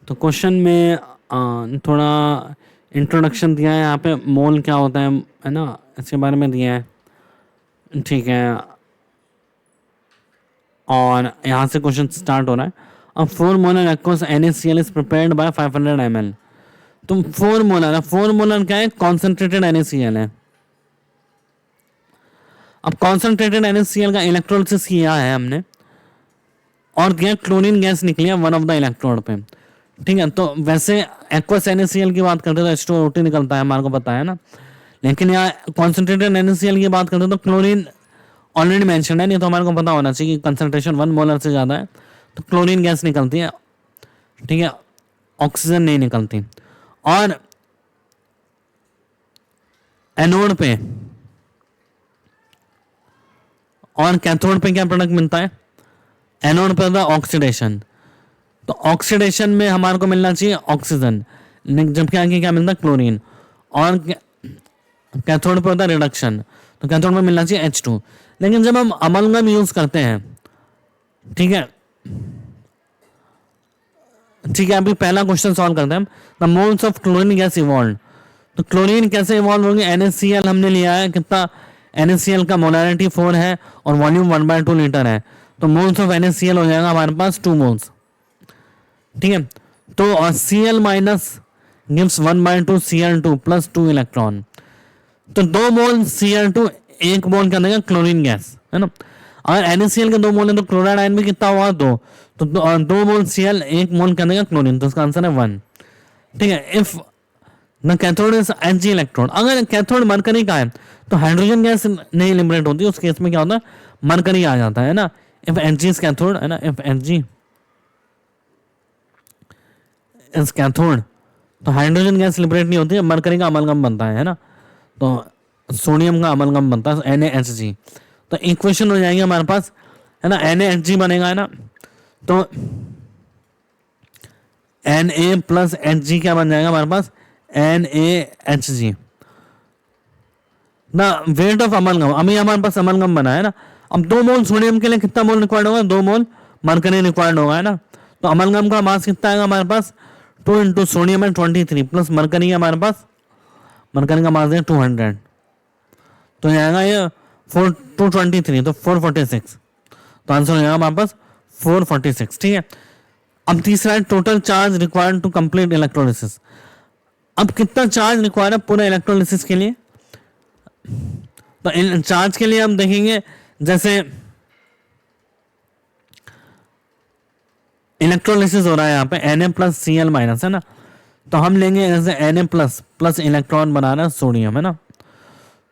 तो क्वेश्चन में थोड़ा इंट्रोडक्शन दिया है यहाँ पे, मोल क्या होता है ना, इसके बारे में दिया है, ठीक है। और यहाँ से क्वेश्चन स्टार्ट हो रहा है। अब 4 molar aqueous NaCl is prepared by 500 ml। तो 4 मोलर है, 4 मोलर क्या है, कॉन्सेंट्रेटेड NaCl है। अब कॉन्सेंट्रेटेड NaCl का इलेक्ट्रोलिसिस किया है हमने और क्या, क्लोरीन गैस निकली है वन ऑफ द इलेक्ट्रोड पे, ठीक है। तो वैसे एक्वस NaCl की बात करते तो H2O2 निकलता है, हमारे को पता है ना। लेकिन यहाँ कॉन्सेंट्रेटेड NaCl की बात करते तो क्लोरीन ऑलरेडी मेंशन है, नहीं तो हमारे को पता होना चाहिए कि कंसंट्रेशन 1 मोलर से ज़्यादा है तो क्लोरीन गैस निकलती है, ठीक है, ऑक्सीजन नहीं निकलती। और एनोड पे और कैथोड पे क्या प्रोडक्ट मिलता है, एनोड पे होता है ऑक्सीडेशन। तो ऑक्सीडेशन में हमारे को मिलना चाहिए ऑक्सीजन, जबकि आगे क्या मिलता है, क्लोरीन। और कैथोड पे होता है रिडक्शन, तो कैथोड में मिलना चाहिए H2। लेकिन जब हम अमलगम यूज करते हैं, ठीक है, ठीक है, अभी पहला क्वेश्चन सॉल्व करते हैं। The moles of chlorine gas evolve. तो क्लोरीन कैसे इवॉल्व होंगे, NaCl हमने लिया है, कितना NaCl का मोलैरिटी 4 है और वॉल्यूम 1/2 लीटर है, तो मोल्स ऑफ NaCl हो जाएगा हमारे पास 2 मोल्स, ठीक है। तो Cl minus gives 1/2 Cl2 plus 2 electron. तो 2 मोल Cl2 1 मोल क्या देगा, क्लोरीन गैस, है ना। अगर NaCl के 2 मोल है तो क्लोराइड आयन भी कितना हुआ, 2। तो 2 मोल Cl 1 मोल क्या देगा, क्लोरीन, तो इसका आंसर है 1, ठीक है। If the cathode is Hg electron, अगर कैथोड मरकरी का है तो हाइड्रोजन गैस नहीं लिबरेट होती, उस केस में क्या होता है, मरकरी आ जाता है ना। इफ Hg इज कैथोड, है ना, इफ Hg इज कैथोड तो हाइड्रोजन गैस लिबरेट नहीं होती है, मरकरी का अमलगम बनता है ना। तो सोडियम का अमलगम बनता है NaHg। तो इक्वेशन हो जाएगी हमारे पास, है ना, NaHg बनेगा, है ना। तो Na प्लस Hg क्या बन जाएगा हमारे पास, NaHg ना। वेट ऑफ अमलगम, अभी हमारे पास अमलगम बना है ना। अब 2 मोल सोडियम के लिए कितना मोल रिक्वायर्ड होगा, 2 मोल मरकरी रिक्वायर्ड होगा, है ना। तो अमलगम का मास कितना आएगा हमारे पास, 2 इंटू सोडियम है 23 प्लस मरकरी है हमारे पास, मरकरी का मास है 200, तो आएगा ये 223 तो 446, तो आंसर हो जाएगा हमारे पास 446, ठीक है। अब तीसरा है total charge required to complete electrolysis. अब कितना चार्ज रिक्वायर्ड है पूरा इलेक्ट्रोलिसिस के लिए, तो चार्ज के लिए हम देखेंगे, जैसे इलेक्ट्रोलिसिस हो रहा है यहाँ पे Na प्लस Cl माइनस, है ना। तो हम लेंगे जैसे Na प्लस प्लस इलेक्ट्रॉन बना रहा है सोडियम, है ना।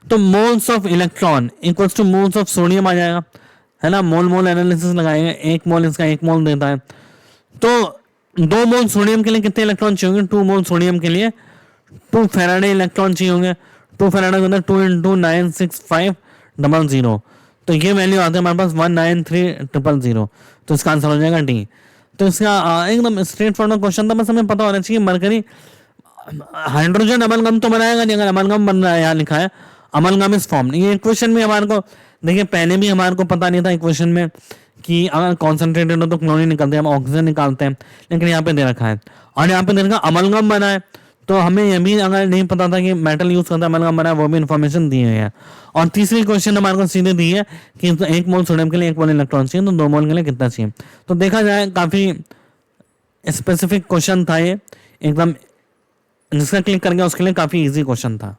तो moles of electron equals to moles of sodium आ जाएगा, है ना। मोल मोल एनालिसिस लगाएंगे, 1 मोल इसका 1 मोल देता है, तो 2 मोल सोडियम के लिए कितने इलेक्ट्रॉन चाहिए होंगे, 2 मोल सोडियम के लिए 2 फैराडे इलेक्ट्रॉन चाहिए होंगे। 2 फैराडे के अंदर 2 इंटू 96500, तो ये वैल्यू आती है हमारे पास 193000, तो इसका आंसर हो जाएगा डी। तो इसका एकदम स्ट्रेट फॉरवर्ड क्वेश्चन था, बस हमें पता होना चाहिए मरकरी हाइड्रोजन अमलगम तो बनाएगा नहीं, अगर अमलगम बन रहा है, यहाँ लिखा है अमलगम इज फॉर्म। ये क्वेश्चन में हमारे को देखिए, पहले भी हमारे को पता नहीं था क्वेश्चन में कि अगर कॉन्सेंट्रेटेड हो तो क्लोरीन निकलते हैं, हम ऑक्सीजन निकालते हैं, लेकिन यहाँ पे दे रखा है और यहाँ पे दे रखा अमलगम बना है। तो हमें यह भी अगर नहीं पता था कि मेटल यूज करता है अमलगम बना है, वो भी इन्फॉर्मेशन दी हुई है। और तीसरी क्वेश्चन हमारे को सीधे दी है कि 1 मोल सोडियम के लिए 1 मोल इलेक्ट्रॉन चाहिए, तो 2 मोल के लिए कितना चाहिए। तो देखा जाए काफी स्पेसिफिक क्वेश्चन था ये एकदम, जिसका क्लिक कर गया उसके लिए काफी इजी क्वेश्चन था।